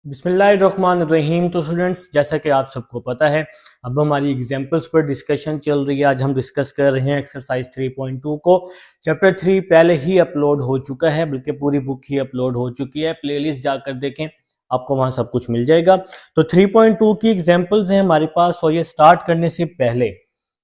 बिस्मिल्लाहिर्रहमानिर्रहीम। तो स्टूडेंट्स, जैसा कि आप सबको पता है, अब हमारी एग्जाम्पल्स पर डिस्कशन चल रही है। आज हम डिस्कस कर रहे हैं एक्सरसाइज 3.2 को। चैप्टर 3 पहले ही अपलोड हो चुका है, बल्कि पूरी बुक ही अपलोड हो चुकी है। प्लेलिस्ट जाकर देखें, आपको वहाँ सब कुछ मिल जाएगा। तो 3.2 की एग्जाम्पल्स हैं हमारे पास। और ये स्टार्ट करने से पहले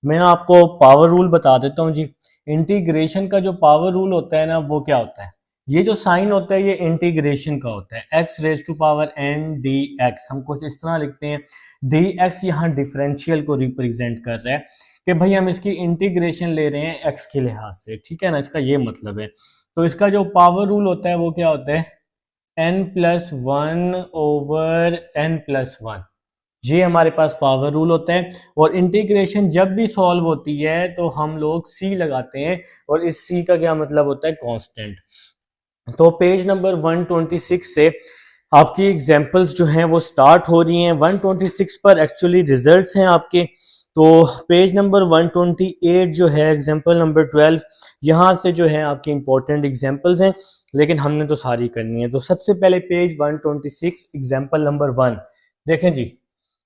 मैं आपको पावर रूल बता देता हूँ जी। इंटीग्रेशन का जो पावर रूल होता है ना, वो क्या होता है? ये जो साइन होता है ये इंटीग्रेशन का होता है। x raise to power n dx, हम कुछ इस तरह लिखते हैं। dx यहाँ डिफरेंशियल को रिप्रेजेंट कर रहा है कि भाई हम इसकी इंटीग्रेशन ले रहे हैं x के लिहाज से, ठीक है ना, इसका ये मतलब है। तो इसका जो पावर रूल होता है वो क्या होता है? n+1 ओवर n+1, ये हमारे पास पावर रूल होता है। और इंटीग्रेशन जब भी सॉल्व होती है तो हम लोग c लगाते हैं, और इस c का क्या मतलब होता है? कांस्टेंट। तो पेज नंबर 126 से आपकी एग्जाम्पल्स जो हैं वो स्टार्ट हो रही हैं। 126 पर एक्चुअली रिजल्ट्स हैं आपके। तो पेज नंबर 128 जो है एग्जाम्पल नंबर 12, यहाँ से जो है आपकी इंपॉर्टेंट एग्जाम्पल्स हैं, लेकिन हमने तो सारी करनी है। तो सबसे पहले पेज 126 एग्जाम्पल नंबर 1 देखें जी।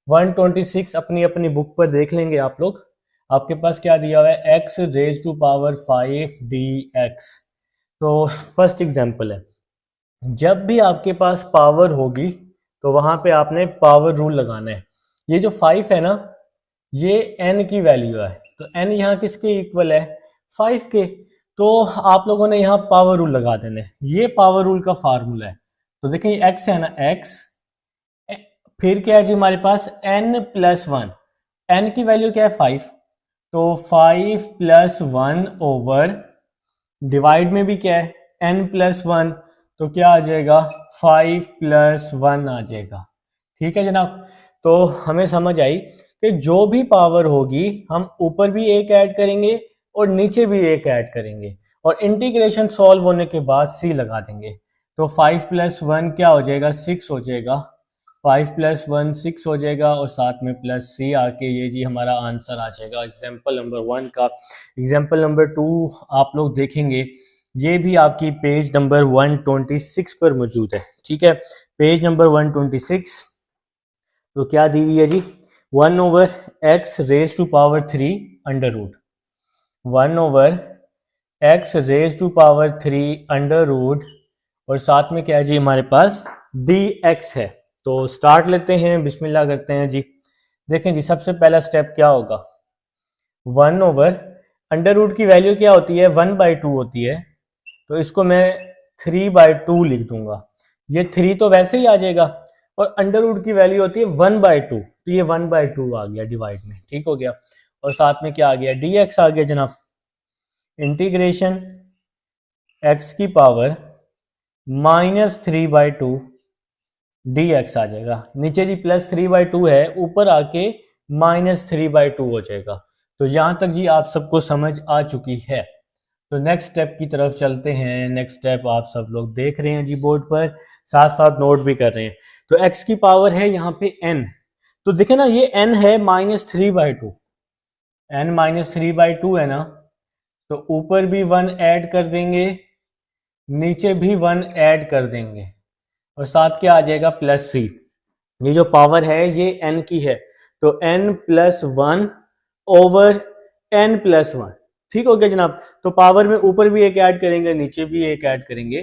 126 अपनी अपनी बुक पर देख लेंगे आप लोग। आपके पास क्या दिया हुआ है? x raise to power 5 dx। तो फर्स्ट एग्जांपल है, जब भी आपके पास पावर होगी तो वहां पे आपने पावर रूल लगाना है। ये जो 5 है ना, ये n की वैल्यू है, तो n यहाँ किसके इक्वल है? 5 के। तो आप लोगों ने यहाँ पावर रूल लगा देना है। ये पावर रूल का फार्मूला है। तो देखें ये x है ना, x फिर क्या है जी हमारे पास? n+1। n की वैल्यू क्या है? 5। तो 5+1 ओवर, डिवाइड में भी क्या है? n+1, तो क्या आ जाएगा? 5+1 आ जाएगा। ठीक है जनाब। तो हमें समझ आई कि जो भी पावर होगी हम ऊपर भी एक ऐड करेंगे और नीचे भी एक ऐड करेंगे, और इंटीग्रेशन सॉल्व होने के बाद c लगा देंगे। तो 5+1 क्या हो जाएगा? 6 हो जाएगा। 5+1 6 हो जाएगा, और साथ में प्लस c आके ये जी हमारा आंसर आ जाएगा एग्जाम्पल नंबर 1 का। एग्जाम्पल नंबर 2 आप लोग देखेंगे, ये भी आपकी पेज नंबर 126 पर मौजूद है। ठीक है, पेज नंबर 126। तो क्या दी हुई है जी? 1 over x raise to power 3 under root, 1 over x raise to power 3 under root, और साथ में क्या है जी हमारे पास? dx है। तो स्टार्ट लेते हैं, बिस्मिल्लाह करते हैं जी। देखें जी, सबसे पहला स्टेप क्या होगा? 1 ओवर अंडर रूट की वैल्यू क्या होती है? 1/2 होती है। तो इसको मैं 3/2 लिख दूंगा। ये 3 तो वैसे ही आ जाएगा, और अंडर रूट की वैल्यू होती है 1/2, तो ये 1/2 आ गया डिवाइड में। ठीक हो गया। और साथ में क्या आ गया? dx आ गया जनाब। इंटीग्रेशन x की पावर -3/2 dx आ जाएगा। नीचे जी +3/2 है, ऊपर आके -3/2 हो जाएगा। तो यहां तक जी आप सबको समझ आ चुकी है। तो नेक्स्ट स्टेप की तरफ चलते हैं। नेक्स्ट स्टेप आप सब लोग देख रहे हैं जी बोर्ड पर, साथ साथ नोट भी कर रहे हैं। तो x की पावर है यहाँ पे n। तो देखे ना, ये n है -3/2, n -3/2 है ना, तो ऊपर भी 1 ऐड कर देंगे, नीचे भी 1 ऐड कर देंगे, और साथ क्या आ जाएगा? +c। ये जो पावर है ये n की है, तो n+1 ओवर n+1। ठीक हो गया जनाब। तो पावर में ऊपर भी एक ऐड करेंगे, नीचे भी एक ऐड करेंगे,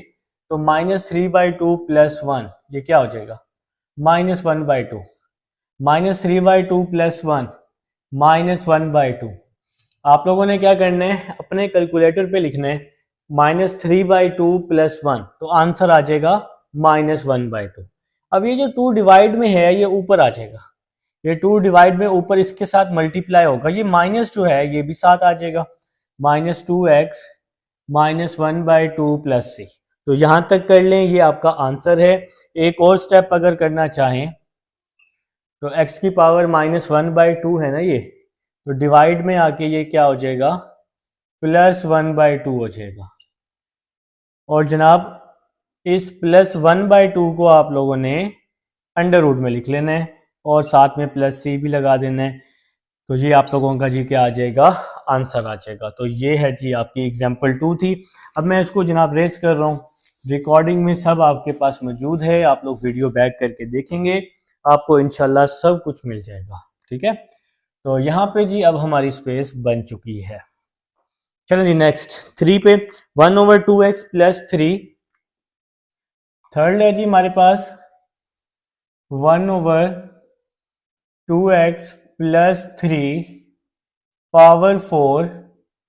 तो -3/2 +1, ये क्या हो जाएगा? -1/2। -3/2 +1 -1/2। आप लोगों ने क्या करना है? अपने कैलकुलेटर पे लिखना है -3/2 +1, तो आंसर आ जाएगा -1/2। अब ये जो 2 डिवाइड में है ये ऊपर आ जाएगा। ये 2 डिवाइड में ऊपर इसके साथ मल्टीप्लाई होगा, ये माइनस जो है ये भी साथ आ जाएगा। -2x -1/2 +c। तो यहां तक कर लें, ये आपका आंसर है। एक और स्टेप अगर करना चाहें तो x की पावर -1/2 है ना ये, तो डिवाइड में आके ये क्या हो जाएगा? +1/2 हो जाएगा। और जनाब इस +1/2 को आप लोगों ने अंडर रूट में लिख लेना है, और साथ में +c भी लगा देना है। तो ये आप लोगों का जी क्या आ जाएगा? आंसर आ जाएगा। तो ये है जी आपकी एग्जाम्पल 2 थी। अब मैं इसको जनाब रेस कर रहा हूँ। रिकॉर्डिंग में सब आपके पास मौजूद है, आप लोग वीडियो बैक करके देखेंगे, आपको इंशाल्लाह सब कुछ मिल जाएगा। ठीक है, तो यहाँ पे जी अब हमारी स्पेस बन चुकी है। चलो जी नेक्स्ट 3 पे 1/2x प्लस 3, थर्ड है जी हमारे पास 1/2x प्लस 3 पावर 4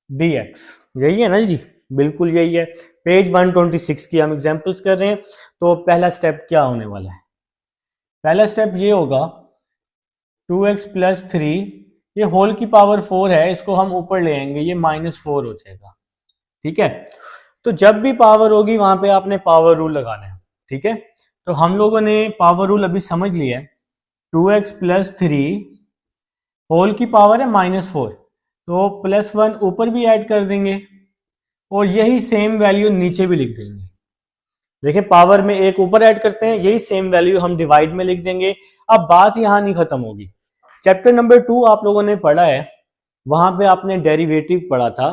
dx, यही है ना जी, बिल्कुल यही है। पेज 126 की हम एग्जांपल्स कर रहे हैं। तो पहला स्टेप क्या होने वाला है? पहला स्टेप ये होगा 2x प्लस 3, ये होल की पावर 4 है, इसको हम ऊपर ले आएंगे, ये -4 हो जाएगा। ठीक है, तो जब भी पावर होगी वहां पे आपने पावर रूल लगाना है। ठीक है, तो हम लोगों ने पावर रूल अभी समझ लिया है। 2x प्लस 3 होल की पावर है -4, तो +1 ऊपर भी ऐड कर देंगे और यही सेम वैल्यू नीचे भी लिख देंगे। देखिए पावर में एक ऊपर ऐड करते हैं, यही सेम वैल्यू हम डिवाइड में लिख देंगे। अब बात यहां नहीं खत्म होगी। चैप्टर नंबर 2 आप लोगों ने पढ़ा है, वहां पे आपने डेरिवेटिव पढ़ा था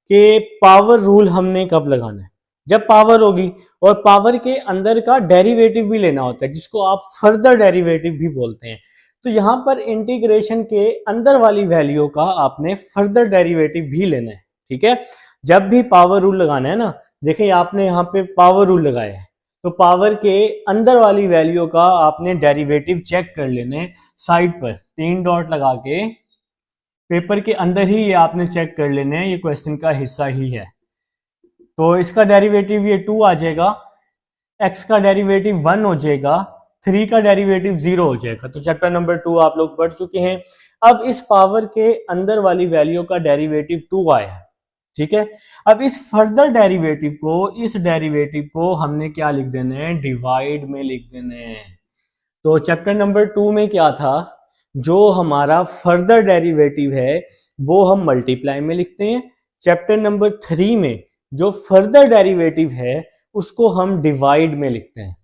कि पावर रूल हमने कब लगाना है, जब पावर होगी, और पावर के अंदर का डेरिवेटिव भी लेना होता है, जिसको आप फर्दर डेरिवेटिव भी बोलते हैं। तो यहाँ पर इंटीग्रेशन के अंदर वाली वैल्यू का आपने फर्दर डेरिवेटिव भी लेना है। ठीक है, जब भी पावर रूल लगाना है ना, देखिए आपने यहाँ पे पावर रूल लगाया है, तो पावर के अंदर वाली वैल्यू का आपने डेरिवेटिव चेक कर लेने, साइड पर 3 डॉट लगा के पेपर के अंदर ही ये आपने चेक कर लेने हैं, ये क्वेश्चन का हिस्सा ही है। तो इसका डेरिवेटिव ये 2 आ जाएगा, x का डेरिवेटिव 1 हो जाएगा, 3 का डेरिवेटिव 0 हो जाएगा। तो चैप्टर नंबर 2 आप लोग पढ़ चुके हैं। अब इस पावर के अंदर वाली वैल्यू का डेरिवेटिव 2 आया है। ठीक है, अब इस फर्दर डेरिवेटिव को, इस डेरिवेटिव को हमने क्या लिख देना है, डिवाइड में लिख देना है। तो चैप्टर नंबर 2 में क्या था, जो हमारा फर्दर डेरिवेटिव है वो हम मल्टीप्लाई में लिखते हैं। चैप्टर नंबर 3 में जो फर्दर डेरिवेटिव है उसको हम डिवाइड में लिखते हैं।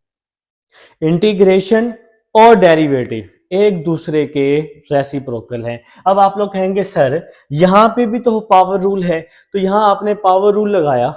इंटीग्रेशन और डेरिवेटिव एक दूसरे के रेसिप्रोकल हैं। अब आप लोग कहेंगे सर यहां पे भी तो पावर रूल है, तो यहां आपने पावर रूल लगाया,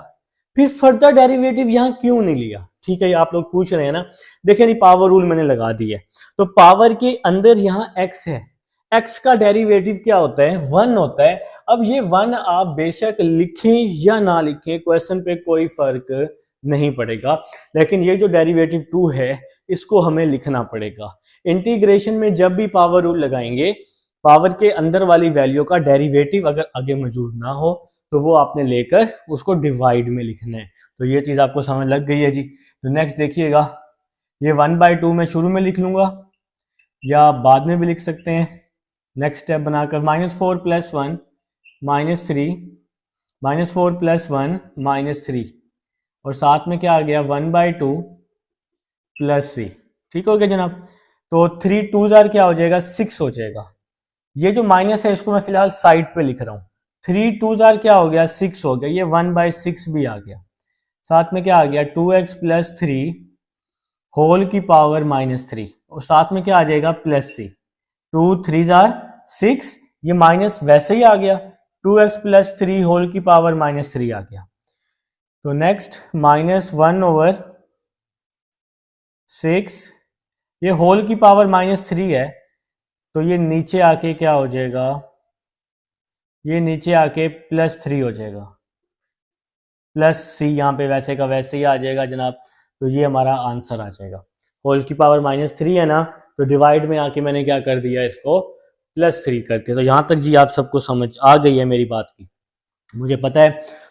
फिर फर्दर डेरिवेटिव यहां क्यों नहीं लिया? ठीक है, आप लोग पूछ रहे हैं ना, देखिए नहीं पावर रूल मैंने लगा दिया, तो पावर के अंदर यहाँ x है, x का डेरिवेटिव क्या होता है, 1 होता है। अब ये 1 आप बेशक लिखें या ना लिखें, क्वेश्चन पे कोई फर्क नहीं पड़ेगा, लेकिन ये जो डेरिवेटिव 2 है इसको हमें लिखना पड़ेगा। इंटीग्रेशन में जब भी पावर रूल लगाएंगे, पावर के अंदर वाली वैल्यू का डेरिवेटिव अगर आगे मौजूद ना हो तो वो आपने लेकर उसको डिवाइड में लिखना है। तो ये चीज आपको समझ लग गई है जी। तो नेक्स्ट देखिएगा, ये 1/2 में शुरू में लिख लूंगा या बाद में भी लिख सकते हैं। नेक्स्ट स्टेप बनाकर -4 + 1 -3, -4 + 1 -3, और साथ में क्या आ गया 1/2 + c। ठीक हो गया जनाब। तो 3 2 क्या हो जाएगा, 6 हो जाएगा। ये जो माइनस है इसको मैं फिलहाल साइड पे लिख रहा हूँ। 3 2 क्या हो गया, 6 हो गया, ये 1/6 भी आ गया। साथ में क्या आ गया 2x + 3 होल की पावर -3, और साथ में क्या आ जाएगा +c। 2 3 6, ये माइनस वैसे ही आ गया, 2x + 3 होल की पावर -3 आ गया। तो नेक्स्ट -1/6, ये होल की पावर -3 है, तो ये नीचे आके क्या हो जाएगा, ये नीचे आके +3 हो जाएगा, +c यहाँ पे वैसे का वैसे ही आ जाएगा जनाब। तो ये हमारा आंसर आ जाएगा। होल की पावर -3 है ना, तो डिवाइड में आके मैंने क्या कर दिया, इसको +3 कर दिया। तो यहाँ तक जी आप सबको समझ आ गई है मेरी बात की, मुझे पता है।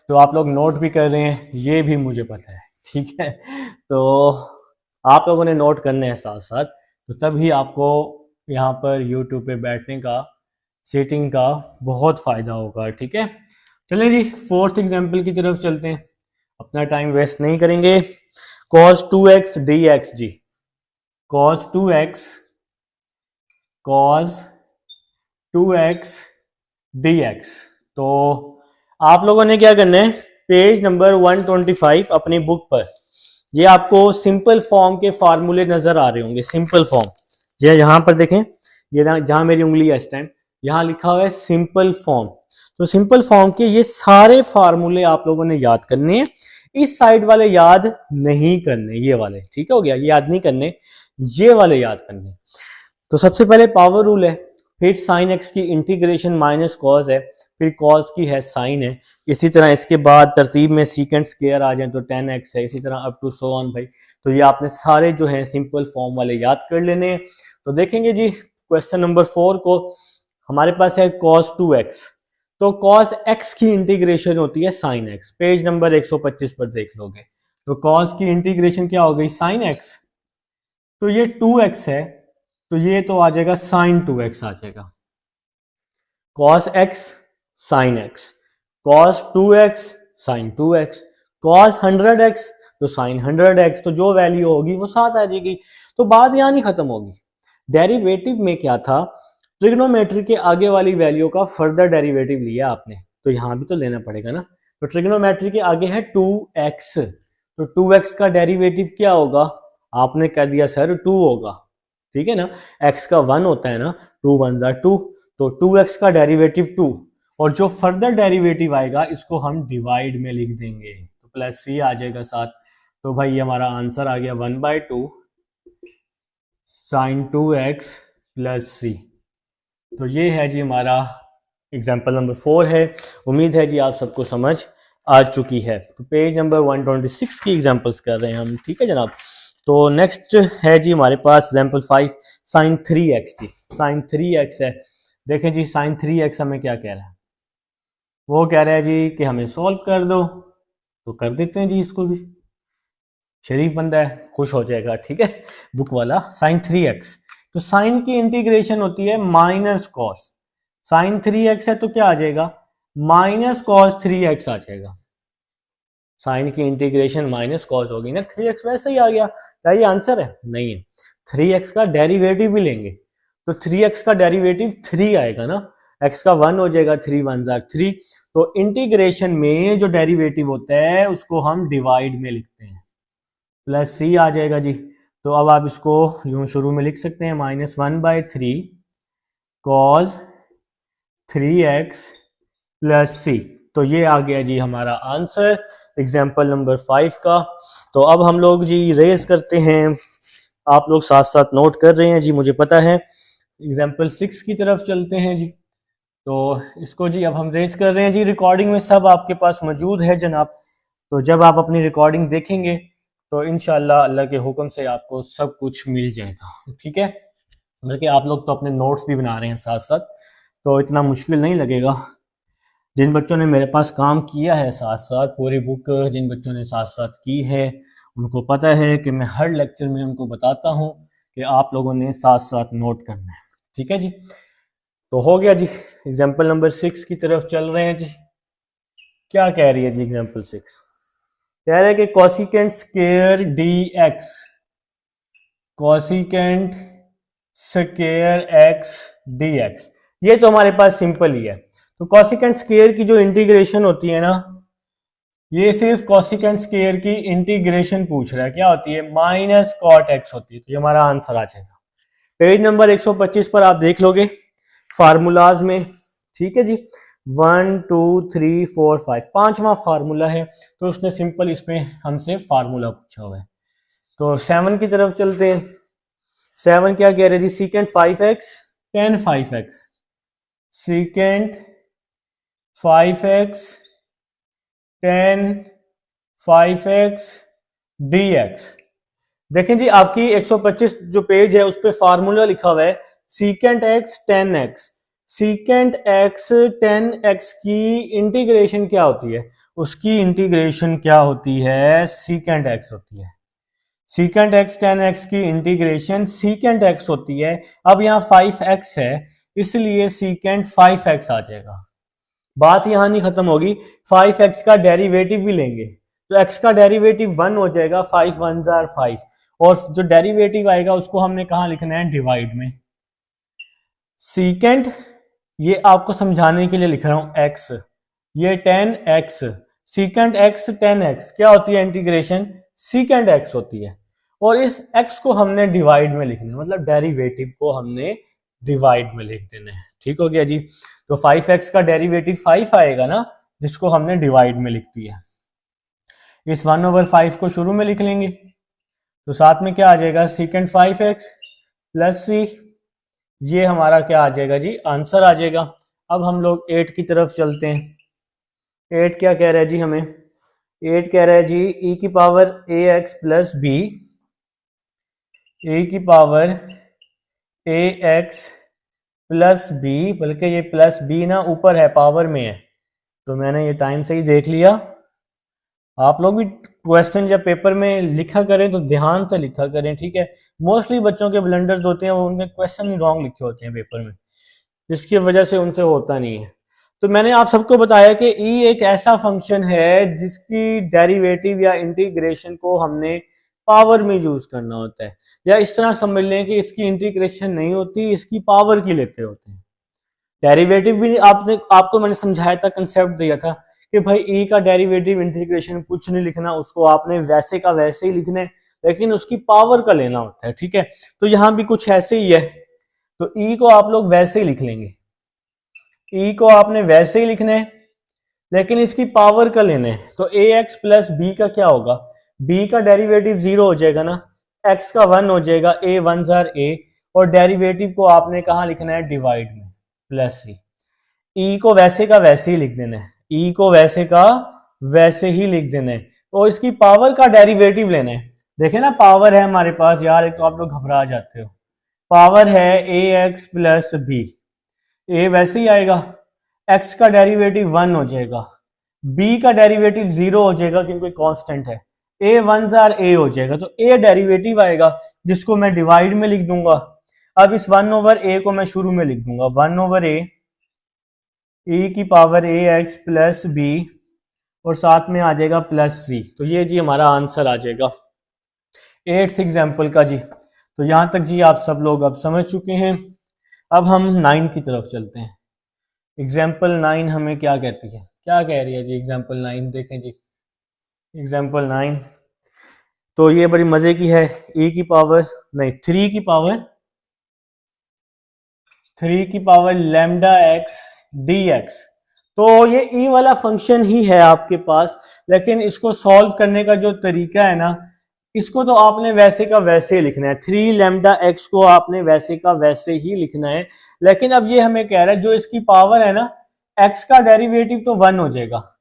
तो आप लोग नोट भी कर रहे हैं, ये भी मुझे पता है। ठीक है, तो आप लोगों ने नोट करने हैं साथ साथ, तो तभी आपको यहाँ पर यूट्यूब पे बैठने का, सीटिंग का बहुत फ़ायदा होगा। ठीक है, चलें जी 4th एग्जाम्पल की तरफ चलते हैं, अपना टाइम वेस्ट नहीं करेंगे। cos 2x dx जी, cos 2x dx। तो आप लोगों ने क्या करना है, पेज नंबर 125 अपनी बुक पर, ये आपको सिंपल फॉर्म के फार्मूले नजर आ रहे होंगे। सिंपल फॉर्म, ये यहाँ पर देखें, ये जहाँ मेरी उंगली है इस टाइम, यहाँ लिखा हुआ है सिंपल फॉर्म। तो सिंपल फॉर्म के ये सारे फार्मूले आप लोगों ने याद करने हैं। इस साइड वाले याद नहीं करने, ये वाले, ठीक हो गया, ये याद नहीं करने, ये वाले याद करने। तो सबसे पहले पावर रूल है, फिर साइन एक्स की इंटीग्रेशन माइनस कॉज है, फिर कॉज की है साइन है, इसी तरह इसके बाद तरतीब में सीकेंट स्क्वायर आ जाए तो 10x है, इसी तरह अप टू सो ऑन भाई। तो ये आपने सारे जो है सिंपल फॉर्म वाले याद कर लेने हैं। तो देखेंगे जी क्वेश्चन नंबर 4 को, हमारे पास है cos 2x, तो cos x की इंटीग्रेशन होती है sin x, पेज नंबर 125 पर देख लोगे। तो cos की इंटीग्रेशन क्या हो गई, sin x, तो ये 2x है, तो ये तो आ जाएगा sin 2x आ जाएगा, cos x sin x, cos 2x sin 2x, cos 100x तो sin 100x, तो जो वैल्यू होगी वो साथ आ जाएगी। तो बात यहाँ नहीं खत्म होगी, डेरिवेटिव में क्या था, ट्रिग्नोमेट्री के आगे वाली वैल्यू का फर्दर डेरिवेटिव लिया आपने, तो यहां भी तो लेना पड़ेगा ना। तो ट्रिग्नोमेट्री के आगे है 2x, तो 2x का डेरिवेटिव क्या होगा, आपने कह दिया सर 2 होगा, ठीक है ना, x का 1 होता है ना, 2 1 जा 2, तो 2x का डेरिवेटिव 2, और जो फर्दर डेरिवेटिव आएगा इसको हम डिवाइड में लिख देंगे, तो प्लस c आ जाएगा साथ। तो भाई हमारा आंसर आ गया 1/2 sin 2x प्लस c। तो ये है जी हमारा एग्जाम्पल नंबर 4 है। उम्मीद है जी आप सबको समझ आ चुकी है। तो पेज नंबर 126 की एग्जाम्पल्स कर रहे हैं हम, ठीक है जनाब। तो नेक्स्ट है जी हमारे पास एग्जाम्पल 5 sin 3x जी, sin 3x है। देखें जी sin 3x हमें क्या कह रहा है, वो कह रहा है जी कि हमें सॉल्व कर दो, तो कर देते हैं जी, इसको भी शरीफ बंदा है, खुश हो जाएगा, ठीक है बुक वाला। sin 3x, तो साइन की इंटीग्रेशन होती है माइनस कॉस, साइन 3x है तो क्या आ जाएगा, माइनस कॉस 3x आ जाएगा। साइन की इंटीग्रेशन माइनस कॉस होगी ना, 3x वैसे ही आ गया, क्या ये आंसर है, नहीं है। 3x का डेरिवेटिव भी लेंगे तो 3x का डेरिवेटिव 3 आएगा ना, x का 1 हो जाएगा, 3 1 जा 3। तो इंटीग्रेशन में जो डेरिवेटिव होता है उसको हम डिवाइड में लिखते हैं, प्लस c आ जाएगा जी। तो अब आप इसको यूं शुरू में लिख सकते हैं, -1/3 cos 3x प्लस c। तो ये आ गया जी हमारा आंसर एग्जाम्पल नंबर 5 का। तो अब हम लोग जी रेज करते हैं, आप लोग साथ साथ नोट कर रहे हैं जी, मुझे पता है। एग्जाम्पल 6 की तरफ चलते हैं जी। तो इसको जी अब हम रेज कर रहे हैं जी, रिकॉर्डिंग में सब आपके पास मौजूद है जनाब। तो जब आप अपनी रिकॉर्डिंग देखेंगे तो इंशाल्लाह अल्लाह के हुक्म से आपको सब कुछ मिल जाएगा, ठीक है। बल्कि आप लोग तो अपने नोट्स भी बना रहे हैं साथ साथ, तो इतना मुश्किल नहीं लगेगा। जिन बच्चों ने मेरे पास काम किया है साथ साथ, पूरी बुक जिन बच्चों ने साथ साथ की है, उनको पता है कि मैं हर लेक्चर में उनको बताता हूँ कि आप लोगों ने साथ साथ नोट करना है, ठीक है जी। तो हो गया जी, एग्जाम्पल नंबर 6 की तरफ चल रहे हैं जी। क्या कह रही है जी एग्जाम्पल 6, कह रहे हैं कि cosecant square dx, cosecant square x dx, ये तो हमारे पास सिंपल ही है। तो कोसिकेंट स्क्वायर की जो इंटीग्रेशन होती है ना, ये सिर्फ कोसिकेंट स्क्वायर की इंटीग्रेशन पूछ रहा है, क्या होती है, माइनस कॉट x होती है। तो ये हमारा आंसर आ जाएगा। पेज नंबर 125 पर आप देख लोगे फार्मूलाज में, ठीक है जी। 1 2 3 4 5 पांचवा फार्मूला है, तो उसने सिंपल इसमें हमसे फार्मूला पूछा हुआ है। तो 7 की तरफ चलते हैं। 7 क्या कह रहे जी, secant 5x tan 5x, secant 5x tan 5x dx। देखें जी आपकी 125 जो पेज है उस पर फार्मूला लिखा हुआ है secant x tan x। Secant x tan x की इंटीग्रेशन क्या होती है, उसकी इंटीग्रेशन क्या होती है, सीकेंट x होती है। सीकेंट x tan x की इंटीग्रेशन सीकेंट x होती है। अब यहाँ 5x है इसलिए सीकेंट 5x आ जाएगा। बात यहां नहीं खत्म होगी, 5x का डेरिवेटिव भी लेंगे तो x का डेरिवेटिव 1 हो जाएगा, 5 1 जार 5, और जो डेरिवेटिव आएगा उसको हमने कहां लिखना है, डिवाइड में। सीकेंट, ये आपको समझाने के लिए लिख रहा हूं x, ये tan x, secant x tan x क्या होती है इंटीग्रेशन, सीकेंट x होती है। और इस x को हमने डिवाइड में लिखना है, मतलब डेरिवेटिव को हमने डिवाइड में लिख देना है, ठीक हो गया जी। तो 5x का डेरिवेटिव 5 आएगा ना, जिसको हमने डिवाइड में लिख दिया। इस 1/5 को शुरू में लिख लेंगे, तो साथ में क्या आ जाएगा, सेकेंड 5x प्लस सी, ये हमारा क्या आ जाएगा जी, आंसर आ जाएगा। अब हम लोग 8 की तरफ चलते हैं। 8 क्या कह रहा है जी हमें, 8 कह रहा है जी e की power ax plus B, e की पावर ax प्लस बी, बल्कि ये प्लस बी ना ऊपर है, पावर में है, तो मैंने ये टाइम से ही देख लिया। आप लोग भी क्वेश्चन जब पेपर में लिखा करें तो ध्यान से लिखा करें, ठीक है। मोस्टली बच्चों के ब्लंडर्स होते हैं, वो उनके क्वेश्चन ही रॉन्ग लिखे होते हैं पेपर में, जिसकी वजह से उनसे होता नहीं है। तो मैंने आप सबको बताया कि ई एक ऐसा फंक्शन है जिसकी डेरिवेटिव या इंटीग्रेशन को हमने पावर में यूज करना होता है, या इस तरह समझ लें कि इसकी इंटीग्रेशन नहीं होती, इसकी पावर की लेते होते हैं। डेरिवेटिव भी आपको मैंने समझाया था, कंसेप्ट दिया था कि भाई ई का डेरिवेटिव इंटीग्रेशन कुछ नहीं लिखना, उसको आपने वैसे का वैसे ही लिखना है, लेकिन उसकी पावर का लेना होता है, ठीक है। तो यहां भी कुछ ऐसे ही है, तो ई को आप लोग वैसे ही लिख लेंगे, ई को आपने वैसे ही लिखना है, लेकिन इसकी पावर का लेना है। तो ए एक्स प्लस बी का क्या होगा, बी का डेरिवेटिव 0 हो जाएगा ना, एक्स का 1 हो जाएगा, ए 1 जार ए, और डेरिवेटिव को आपने कहां लिखना है, डिवाइड में, प्लस सी। ई को वैसे का वैसे ही लिख देना है, ई को वैसे का वैसे ही लिख देना है, और इसकी पावर का डेरिवेटिव लेना है। देखे ना, पावर है हमारे पास यार, एक तो आप लोग घबरा जाते हो, पावर है ए एक्स प्लस बी, ए वैसे ही आएगा, एक्स का डेरिवेटिव 1 हो जाएगा, बी का डेरिवेटिव 0 हो जाएगा क्योंकि कांस्टेंट है, ए 1 जार ए हो जाएगा, तो ए डेरिवेटिव आएगा जिसको मैं डिवाइड में लिख दूंगा। अब इस 1/a को मैं शुरू में लिख दूंगा, 1/a e की पावर ए एक्स प्लस बी, और साथ में आ जाएगा प्लस सी। तो ये जी हमारा आंसर आ जाएगा 8th एग्जाम्पल का जी। तो यहां तक जी आप सब लोग अब समझ चुके हैं। अब हम 9 की तरफ चलते हैं। एग्जाम्पल 9 हमें क्या कहती है, क्या कह रही है जी एग्जाम्पल 9, देखें जी एग्जाम्पल 9। तो ये बड़ी मजे की है, e की पावर नहीं 3 की power lambda x D x. तो ये ई वाला फंक्शन ही है आपके पास, लेकिन इसको सॉल्व करने का जो तरीका है ना, इसको तो आपने वैसे का वैसे ही लिखना है, 3 लैम्डा एक्स को आपने वैसे का वैसे ही लिखना है। लेकिन अब ये हमें कह रहा है जो इसकी पावर है ना, एक्स का डेरिवेटिव तो 1 हो जाएगा,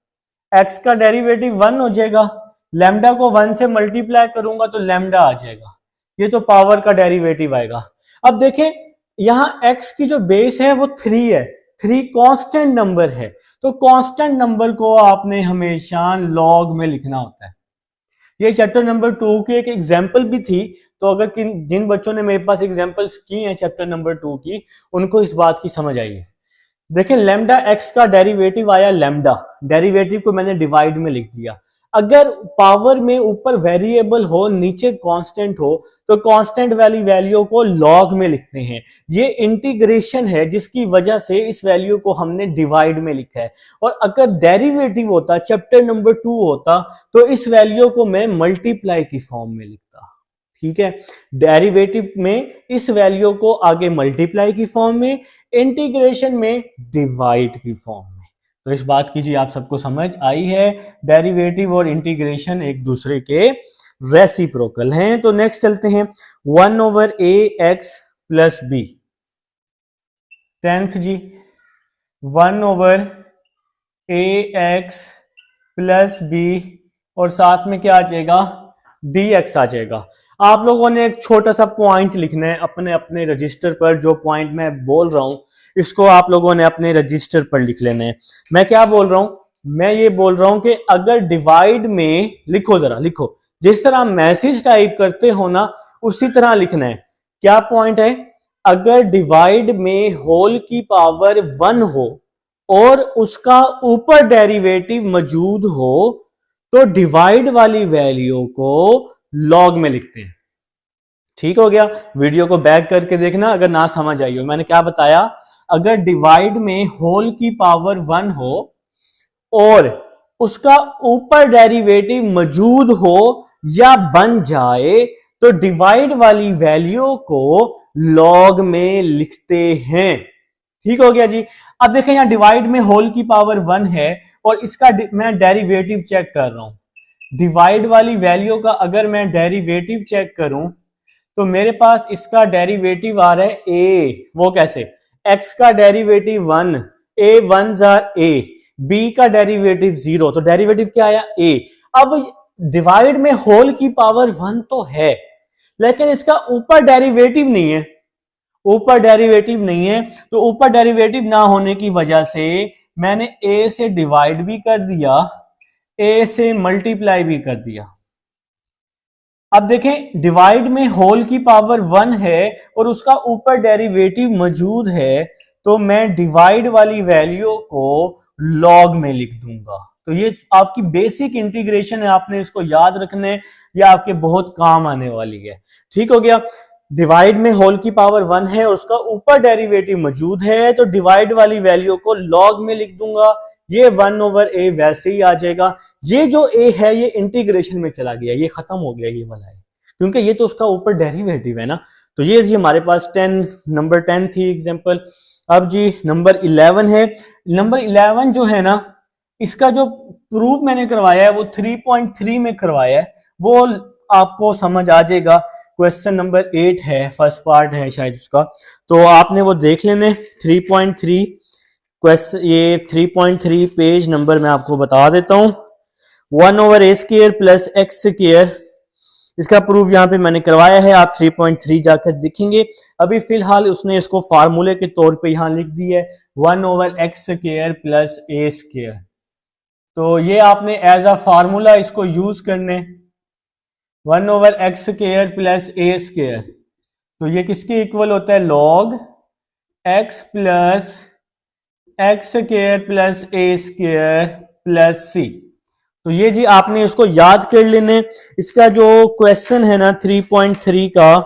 एक्स का डेरिवेटिव 1 हो जाएगा, लैम्डा को 1 से मल्टीप्लाई करूंगा तो लैम्डा आ जाएगा, ये तो पावर का डेरिवेटिव आएगा। अब देखें यहां x की जो बेस है वो 3 है, 3 कांस्टेंट नंबर है, तो कांस्टेंट नंबर को आपने हमेशा लॉग में लिखना होता है। ये चैप्टर नंबर 2 की एक एग्जाम्पल भी थी, तो अगर जिन बच्चों ने मेरे पास एग्जाम्पल्स की हैं चैप्टर नंबर 2 की, उनको इस बात की समझ आई है। देखिए लैम्डा एक्स का डेरिवेटिव आया लैम्डा, डेरिवेटिव को मैंने डिवाइड में लिख दिया। अगर पावर में ऊपर वेरिएबल हो नीचे कांस्टेंट हो, तो कांस्टेंट वाली वैल्यू को लॉग में लिखते हैं। ये इंटीग्रेशन है जिसकी वजह से इस वैल्यू को हमने डिवाइड में लिखा है। और अगर डेरिवेटिव होता, चैप्टर नंबर 2 होता, तो इस वैल्यू को मैं मल्टीप्लाई की फॉर्म में लिखता, ठीक है। डेरिवेटिव में इस वैल्यू को आगे मल्टीप्लाई की फॉर्म में, इंटीग्रेशन में डिवाइड की फॉर्म में। तो इस बात की जी आप सबको समझ आई है, डेरिवेटिव और इंटीग्रेशन एक दूसरे के रेसिप्रोकल हैं। तो नेक्स्ट चलते हैं 1/a x plus B. 10th जी 1/a x प्लस बी, और साथ में क्या आ जाएगा, dx आ जाएगा। आप लोगों ने एक छोटा सा पॉइंट लिखना है अपने अपने रजिस्टर पर, जो पॉइंट मैं बोल रहा हूं इसको आप लोगों ने अपने रजिस्टर पर लिख लेना है। मैं क्या बोल रहा हूं, मैं ये बोल रहा हूं कि अगर डिवाइड में लिखो, जरा लिखो, जिस तरह मैसेज टाइप करते हो ना उसी तरह लिखना है। क्या पॉइंट है, अगर डिवाइड में होल की पावर 1 हो और उसका ऊपर डेरिवेटिव मौजूद हो, तो डिवाइड वाली वैल्यू को लॉग में लिखते हैं। ठीक हो गया, वीडियो को बैक करके देखना अगर ना समझ आई हो। मैंने क्या बताया, अगर डिवाइड में होल की पावर 1 हो और उसका ऊपर डेरिवेटिव मौजूद हो या बन जाए, तो डिवाइड वाली वैल्यू को लॉग में लिखते हैं। ठीक हो गया जी। अब देखें यहां डिवाइड में होल की पावर 1 है और इसका मैं डेरिवेटिव चेक कर रहा हूं, डिवाइड वाली वैल्यू का अगर मैं डेरिवेटिव चेक करूं तो मेरे पास इसका डेरिवेटिव आ रहा है ए, वो कैसे, एक्स का डेरिवेटिव 1, ए वन जार ए, बी का डेरिवेटिव 0, तो डेरिवेटिव क्या आया ए। अब डिवाइड में होल की पावर 1 तो है, लेकिन इसका ऊपर डेरिवेटिव नहीं है, ऊपर डेरिवेटिव नहीं है, तो ऊपर डेरिवेटिव ना होने की वजह से मैंने ए से डिवाइड भी कर दिया, ए से मल्टीप्लाई भी कर दिया। अब देखें डिवाइड में होल की पावर 1 है और उसका ऊपर डेरिवेटिव मौजूद है, तो मैं डिवाइड वाली वैल्यू को लॉग में लिख दूंगा। तो ये आपकी बेसिक इंटीग्रेशन है, आपने इसको याद रखना है, ये आपके बहुत काम आने वाली है। ठीक हो गया, डिवाइड में होल की पावर 1 है और उसका ऊपर डेरिवेटिव मौजूद है, तो डिवाइड वाली वैल्यू को लॉग में लिख दूंगा, ये 1/a वैसे ही आ जाएगा। ये जो a है ये इंटीग्रेशन में चला गया, ये खत्म हो गया ये वाला है, क्योंकि ये तो उसका ऊपर डेरिवेटिव है ना। तो ये जी हमारे पास नंबर 10 थी एग्जांपल। अब जी नंबर 11 है। नंबर 11 जो है ना, इसका जो प्रूफ मैंने करवाया है वो 3.3 में करवाया है, वो आपको समझ आ जाएगा। क्वेश्चन नंबर 8 है, फर्स्ट पार्ट है शायद उसका, तो आपने वो देख लेने। 3.3 क्वेश्चन, ये 3.3 पेज नंबर मैं आपको बता देता हूं। 1/a² प्लस x², इसका प्रूफ यहाँ पे मैंने करवाया है, आप 3.3 जाकर देखेंगे। अभी फिलहाल उसने इसको फार्मूले के तौर पे यहाँ लिख दिया है 1/x² प्लस a²। तो ये आपने एज अ फार्मूला इसको यूज करने, 1/x² प्लस a², तो ये किसके इक्वल होता है, log x plus x² plus a² plus c। तो ये जी आपने इसको याद कर लेने। इसका जो क्वेश्चन है ना 3.3 का,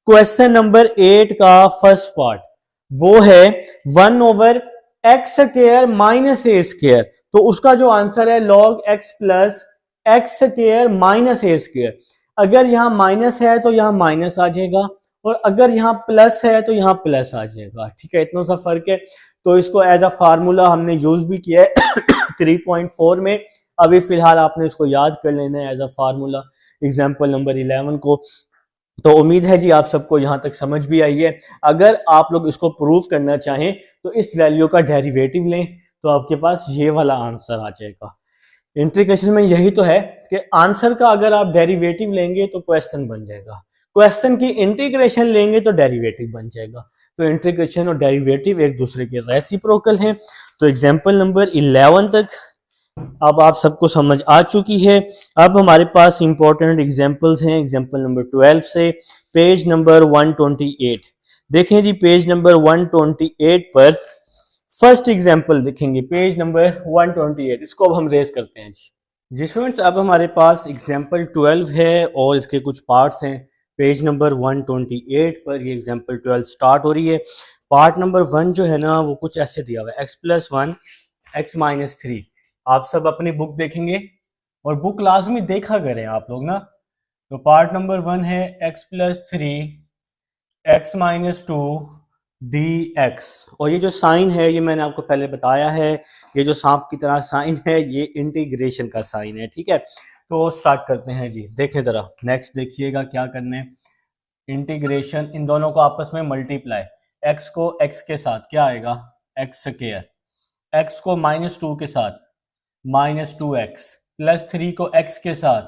क्वेश्चन नंबर 8 का फर्स्ट पार्ट, वो है 1/x² माइनस a², तो उसका जो आंसर है log x plus x² minus a²। अगर यहां माइनस है तो यहां माइनस आ जाएगा, और अगर यहां प्लस है तो यहां प्लस आ जाएगा। ठीक है, इतना सा फर्क है। तो इसको एज अ फार्मूला हमने यूज भी किया है 3.4 में। अभी फिलहाल आपने इसको याद कर लेना है as a formula example number 11 को। तो उम्मीद है जी आप सबको यहां तक समझ भी आई है। अगर आप लोग इसको प्रूव करना चाहें तो इस वैल्यू का डेरिवेटिव लें, तो आपके पास ये वाला आंसर आ जाएगा। इंटीग्रेशन में यही तो है कि आंसर का अगर आप डेरिवेटिव लेंगे तो क्वेश्चन बन जाएगा, क्वेश्चन की इंटीग्रेशन लेंगे तो डेरिवेटिव बन जाएगा। तो इंटीग्रेशन और डेरिवेटिव एक दूसरे के रेसिप्रोकल हैं। तो एग्जाम्पल नंबर 11 तक अब आप सबको समझ आ चुकी है। अब हमारे पास इंपॉर्टेंट एग्जाम्पल्स हैं एग्जाम्पल नंबर 12 से पेज नंबर 128। देखें जी पेज नंबर 128 पर फर्स्ट एग्जाम्पल देखेंगे, पेज नंबर 128। इसको अब हम रेस करते हैं जी स्टूडेंट्स। अब हमारे पास एग्जाम्पल 12 है और इसके कुछ पार्ट्स हैं। पेज नंबर 128 पर ये एग्जाम्पल 12 स्टार्ट हो रही है। पार्ट नंबर 1 जो है ना वो कुछ ऐसे दिया हुआ है, x+1 x-3। आप सब अपनी बुक देखेंगे और बुक लाजमी देखा करें आप लोग ना। तो पार्ट नंबर 1 है x+3 x-2 dx, और ये जो साइन है ये मैंने आपको पहले बताया है, ये जो सांप की तरह साइन है ये इंटीग्रेशन का साइन है। ठीक है, तो स्टार्ट करते हैं जी। देखें जरा नेक्स्ट देखिएगा क्या करना है। इंटीग्रेशन, इन दोनों को आपस में मल्टीप्लाई, x को x के साथ क्या आएगा x², x को -2 के साथ -2x, +3 को x के साथ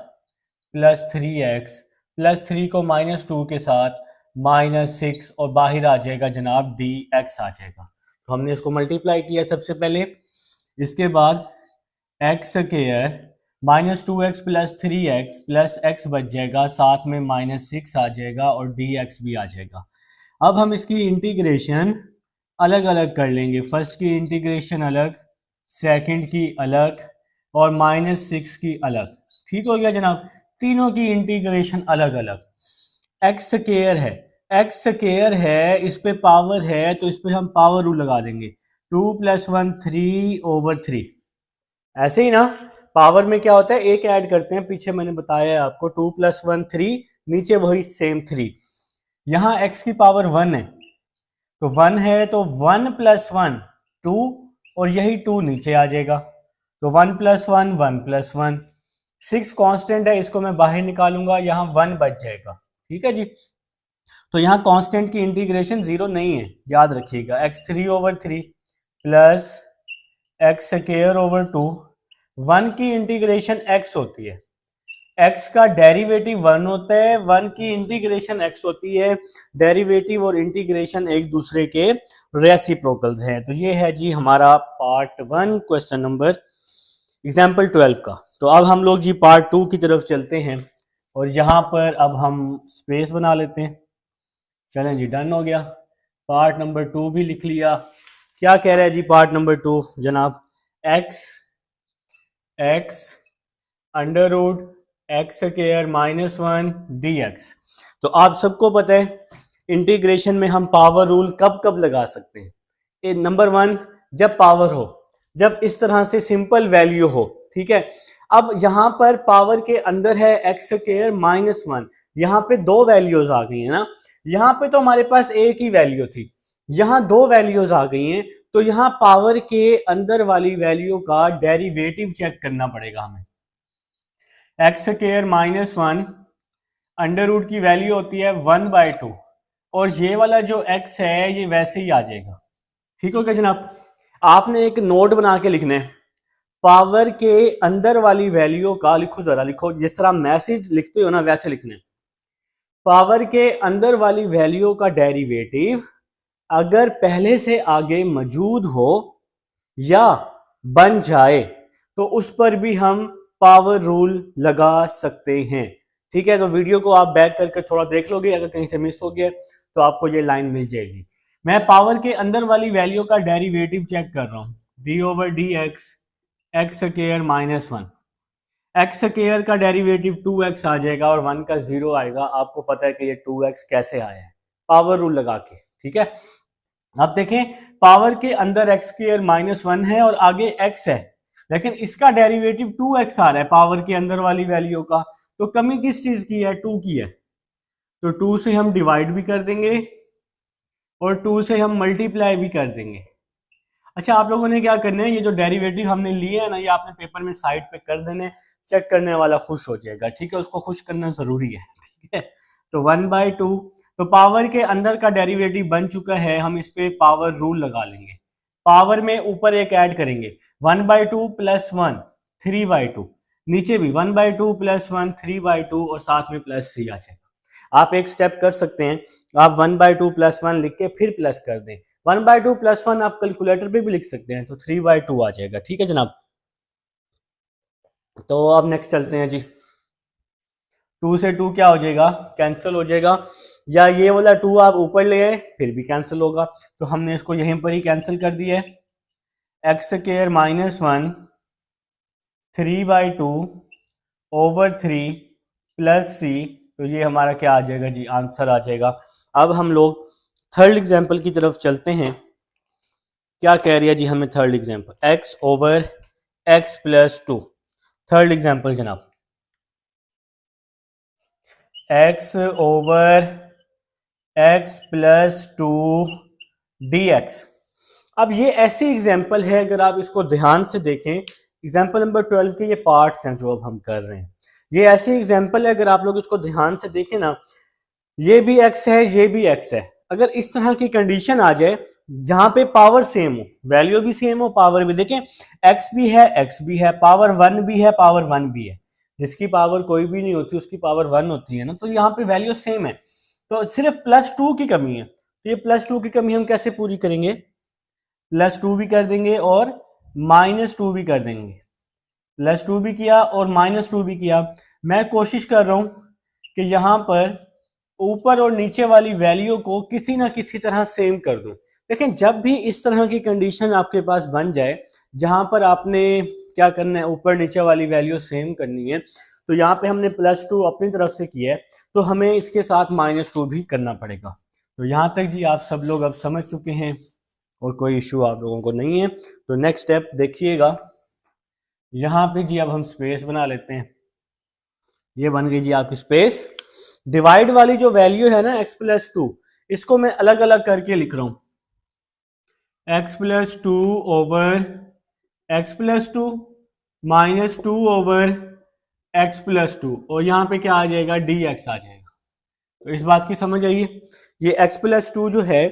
+3x, +3 को -2 के साथ -6, और बाहर आ जाएगा जनाब dx आ जाएगा। तो हमने इसको मल्टीप्लाई किया सबसे पहले, इसके बाद x² -2x + 3x + x बच जाएगा, साथ में -6 आ जाएगा और dx भी आ जाएगा। अब हम इसकी इंटीग्रेशन अलग अलग कर लेंगे, फर्स्ट की इंटीग्रेशन अलग, सेकंड की अलग और -6 की अलग। ठीक हो गया जनाब, तीनों की इंटीग्रेशन अलग अलग। x² है, x² है, इस पे पावर है तो इस पे हम पावर रूल लगा देंगे, 2 + 1 3/3। ऐसे ही ना, पावर में क्या होता है एक ऐड करते हैं, पीछे मैंने बताया है आपको, 2 + 1 3, नीचे वही सेम 3। यहाँ x की पावर 1 है तो 1 है, तो 1 + 1 2, और यही 2 नीचे आ जाएगा, तो 1 + 1 1 + 1। 6 कांस्टेंट है, इसको मैं बाहर निकालूंगा, यहाँ 1 बच जाएगा। ठीक है जी, तो यहाँ कांस्टेंट की इंटीग्रेशन 0 नहीं है, याद रखिएगा। x3/3 प्लस x² 2, 1 की इंटीग्रेशन x होती है, x का डेरिवेटिव 1 होता है, 1 की इंटीग्रेशन x होती है। डेरिवेटिव और इंटीग्रेशन एक दूसरे के रेसिप्रोकल्स हैं। तो ये है जी हमारा पार्ट 1 क्वेश्चन नंबर एग्जाम्पल 12 का। तो अब हम लोग जी पार्ट 2 की तरफ चलते हैं और यहाँ पर अब हम स्पेस बना लेते हैं। चलें जी, डन हो गया, पार्ट नंबर 2 भी लिख लिया। क्या कह रहा है जी पार्ट नंबर 2 जनाब? x under root x² - 1 dx। तो आप सबको पता है इंटीग्रेशन में हम पावर रूल कब कब लगा सकते हैं? नंबर 1, जब पावर हो, जब इस तरह से सिंपल वैल्यू हो। ठीक है, अब यहां पर पावर के अंदर है x² - 1, यहां पे दो वैल्यूज आ गई है ना। यहां पे तो हमारे पास एक ही वैल्यू थी, यहां दो वैल्यूज आ गई हैं, तो यहां पावर के अंदर वाली वैल्यू का डेरिवेटिव चेक करना पड़ेगा हमें। x² - 1 अंडर रूट की वैल्यू होती है 1/2, और ये वाला जो x है ये वैसे ही आ जाएगा। ठीक हो गया जनाब? आपने एक नोट बना के लिखना है, पावर के अंदर वाली वैल्यू का लिखो, जरा लिखो, जिस तरह मैसेज लिखते हो ना वैसे लिखना है। पावर के अंदर वाली वैल्यू का डेरिवेटिव अगर पहले से आगे मौजूद हो या बन जाए तो उस पर भी हम पावर रूल लगा सकते हैं। ठीक है, तो वीडियो को आप बैक करके थोड़ा देख लोगे, अगर कहीं से मिस हो गया तो आपको ये लाइन मिल जाएगी। मैं पावर के अंदर वाली वैल्यू का डेरिवेटिव चेक कर रहा हूं, d/dx x² - 1। x² का डेरिवेटिव 2x आ जाएगा और 1 का 0 आएगा। आपको पता है कि ये 2x कैसे आया है, पावर रूल लगा के। ठीक है, अब देखें, पावर के अंदर x² - 1 है और आगे x है, लेकिन इसका डेरिवेटिव 2x आ रहा है पावर के अंदर वाली वैल्यू का। तो कमी किस चीज की है? 2 की है। तो 2 से हम डिवाइड भी कर देंगे और 2 से हम मल्टीप्लाई भी कर देंगे। अच्छा, आप लोगों ने क्या करना है, ये जो डेरिवेटिव हमने लिए है ना, ये आपने पेपर में साइड पे कर देने, चेक करने वाला खुश हो जाएगा। ठीक है, उसको खुश करना जरूरी है। ठीक है, तो 1/2, तो पावर के अंदर का डेरिवेटिव बन चुका है, हम इस पे पावर रूल लगा लेंगे। पावर में ऊपर एक ऐड करेंगे, 1/2 + 1 3/2, नीचे भी 1/2 + 1 3/2 और साथ में प्लस c आ जाएगा। आप एक स्टेप कर सकते हैं, आप 1/2 + 1 लिख के फिर प्लस कर दें। 1/2 + 1 आप कैलकुलेटर पे भी लिख सकते हैं, तो 3/2 आ जाएगा। ठीक है जनाब, तो अब नेक्स्ट चलते हैं जी। 2 से 2 क्या हो जाएगा? कैंसिल हो जाएगा, या ये वाला 2 आप ऊपर ले आए फिर भी कैंसिल होगा, तो हमने इसको यहीं पर ही कैंसिल कर दिया है। x² - 1 3/2/3 प्लस c, तो ये हमारा क्या आ जाएगा जी? आंसर आ जाएगा। अब हम लोग थर्ड एग्जाम्पल की तरफ चलते हैं। क्या कह रही है जी हमें third example? x/x + 2। Third example जनाब, x/x + 2 dx। अब ये ऐसी एग्जाम्पल है, अगर आप इसको ध्यान से देखें, एग्जाम्पल नंबर 12 के ये पार्ट्स हैं जो अब हम कर रहे हैं। ये ऐसी एग्जाम्पल है, अगर आप लोग इसको ध्यान से देखें ना, ये भी x है, ये भी x है। अगर इस तरह की कंडीशन आ जाए जहां पे पावर सेम हो, वैल्यू भी सेम हो, पावर भी, देखें x भी है, x भी है, पावर 1 भी है, पावर 1 भी है। जिसकी पावर कोई भी नहीं होती उसकी पावर 1 होती है ना, तो यहाँ पे वैल्यू सेम है, तो सिर्फ +2 की कमी है। तो ये +2 की कमी हम कैसे पूरी करेंगे? +2 भी कर देंगे और -2 भी कर देंगे। +2 भी किया और -2 भी किया। मैं कोशिश कर रहा हूं कि यहां पर ऊपर और नीचे वाली वैल्यू को किसी ना किसी तरह सेम कर दूं। लेकिन जब भी इस तरह की कंडीशन आपके पास बन जाए जहां पर आपने क्या करना है, ऊपर नीचे वाली वैल्यू सेम करनी है, तो यहाँ पे हमने +2 अपनी तरफ से किया है, तो हमें इसके साथ -2 भी करना पड़ेगा। तो यहाँ तक जी आप सब लोग अब समझ चुके हैं और कोई इश्यू आप लोगों को नहीं है। तो नेक्स्ट स्टेप देखिएगा, यहाँ पे जी अब हम स्पेस बना लेते हैं। ये बन गई जी आपकी स्पेस। डिवाइड वाली जो वैल्यू है ना x + 2, इसको मैं अलग अलग करके लिख रहा हूं, x + 2/x + 2 -2/x x plus to, और यहाँ पे क्या आ जाएगा, डी एक्स आ जाएगा। तो इस बात की समझ आइए, ये x प्लस टू जो है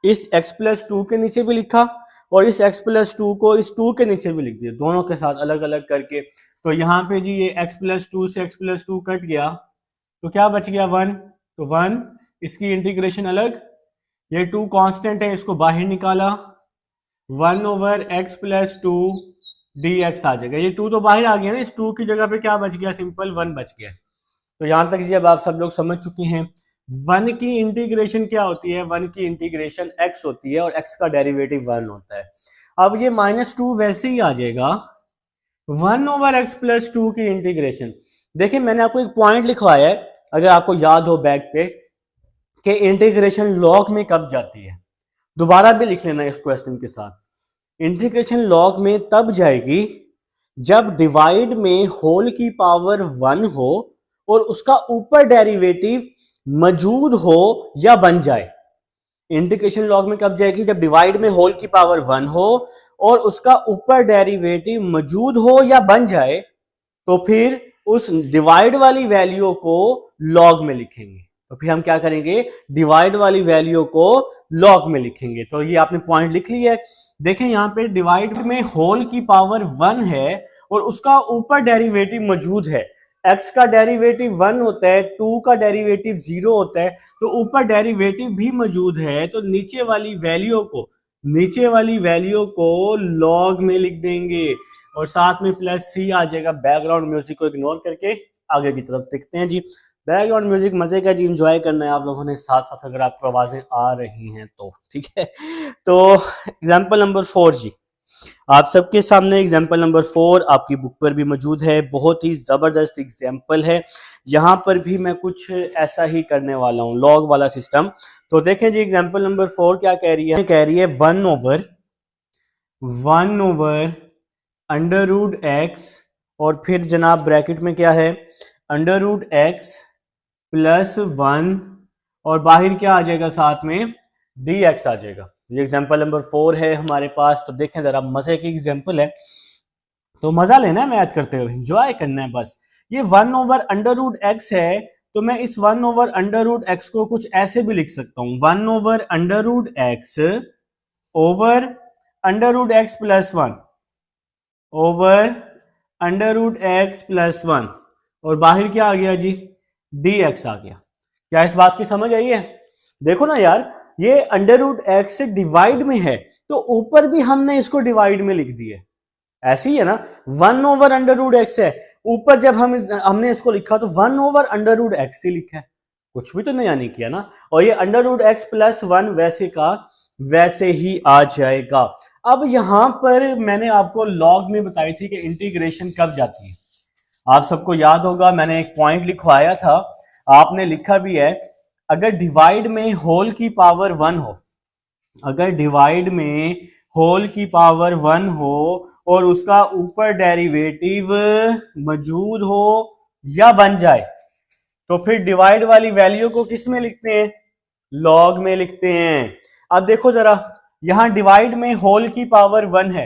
इस x प्लस टू के नीचे भी लिखा और इस x प्लस टू को इस टू के नीचे भी लिख दिया, दोनों के साथ अलग अलग करके। तो यहाँ पे जी ये x प्लस टू से x प्लस टू कट गया, तो क्या बच गया, वन। तो वन, इसकी इंटीग्रेशन अलग, ये टू कांस्टेंट है, इसको बाहर निकाला, one over x plus two d x आ जाएगा। ये टू तो बाहर आ गया ना, इस टू की जगह पे क्या बच गया, सिंपल वन बच गया। तो यहां तक जब आप सब लोग समझ चुके हैं, वन की इंटीग्रेशन क्या होती है, वन की इंटीग्रेशन एक्स होती है और एक्स का डेरिवेटिव वन होता है। अब ये माइनस टू वैसे ही आ जाएगा, one over x plus to की इंटीग्रेशन। देखिए मैंने आपको एक पॉइंट लिखवाया है, अगर आपको याद हो बैक पे, कि इंटीग्रेशन लॉग में कब जाती है, दोबारा भी लिख लेना इस क्वेश्चन के साथ। इंटीग्रेशन लॉग में तब जाएगी जब डिवाइड में होल की पावर वन हो और उसका ऊपर डेरिवेटिव मौजूद हो या बन जाए। इंटीग्रेशन लॉग में कब जाएगी, जब डिवाइड में होल की पावर वन हो और उसका ऊपर डेरिवेटिव मौजूद हो या बन जाए, तो फिर उस डिवाइड वाली वैल्यू को लॉग में लिखेंगे। तो फिर हम क्या करेंगे, डिवाइड वाली वैल्यू को लॉग में लिखेंगे। तो ये आपने पॉइंट लिख लिया है। देखें यहाँ पे डिवाइड में होल की पावर वन है और उसका ऊपर डेरिवेटिव मौजूद है, x का डेरिवेटिव वन होता है, टू का डेरिवेटिव जीरो होता है, तो ऊपर डेरिवेटिव भी मौजूद है, तो नीचे वाली वैल्यू को लॉग में लिख देंगे और साथ में प्लस सी आ जाएगा। बैकग्राउंड म्यूजिक को इग्नोर करके आगे की तरफ देखते हैं जी। बैकग्राउंड म्यूजिक मजे का जी, एंजॉय करना है आप लोगों ने साथ साथ, अगर आपको आवाजें आ रही हैं तो ठीक है। तो एग्जांपल नंबर 4 जी, आप सबके सामने एग्जाम्पल नंबर 4 आपकी बुक पर भी मौजूद है। बहुत ही जबरदस्त एग्जाम्पल है, यहाँ पर भी मैं कुछ ऐसा ही करने वाला हूँ, लॉग वाला सिस्टम। तो देखें जी एग्जाम्पल नंबर 4 क्या कह रही है, one over under root X, और फिर जनाब ब्रैकेट में क्या है, under root X plus one, और बाहर क्या आ जाएगा, साथ में डी एक्स आ जाएगा। ये एग्जाम्पल नंबर 4 है हमारे पास। तो देखें जरा, मजे की एग्जाम्पल है, तो मजा लेना है मैथ करते हुए, एंजॉय करना है बस। ये one over under root x है, तो मैं इस one over under root X को कुछ ऐसे भी लिख सकता हूं, one over under root X over under root X plus one, over under root X plus one, और बाहर क्या आ गया जी, डी एक्स आ गया। क्या इस बात की समझ आई है? देखो ना यार, ये अंडर रूट एक्स से डिवाइड में है, तो ऊपर भी हमने इसको डिवाइड में लिख दिया, ऐसे ही है ना। One over under root x है, ऊपर जब हमने इसको लिखा तो one over under root x ही लिखा है, कुछ भी तो नया नहीं किया ना। और ये under root X plus one वैसे का वैसे ही आ जाएगा। अब यहां पर मैंने आपको लॉग में बताई थी कि इंटीग्रेशन कब जाती है, आप सबको याद होगा, मैंने एक पॉइंट लिखवाया था, आपने लिखा भी है, अगर डिवाइड में होल की पावर वन हो, अगर डिवाइड में होल की पावर वन हो और उसका ऊपर डेरिवेटिव मौजूद हो या बन जाए, तो फिर डिवाइड वाली वैल्यू को किस में लिखते हैं, लॉग में लिखते हैं। अब देखो जरा, यहां डिवाइड में होल की पावर वन है,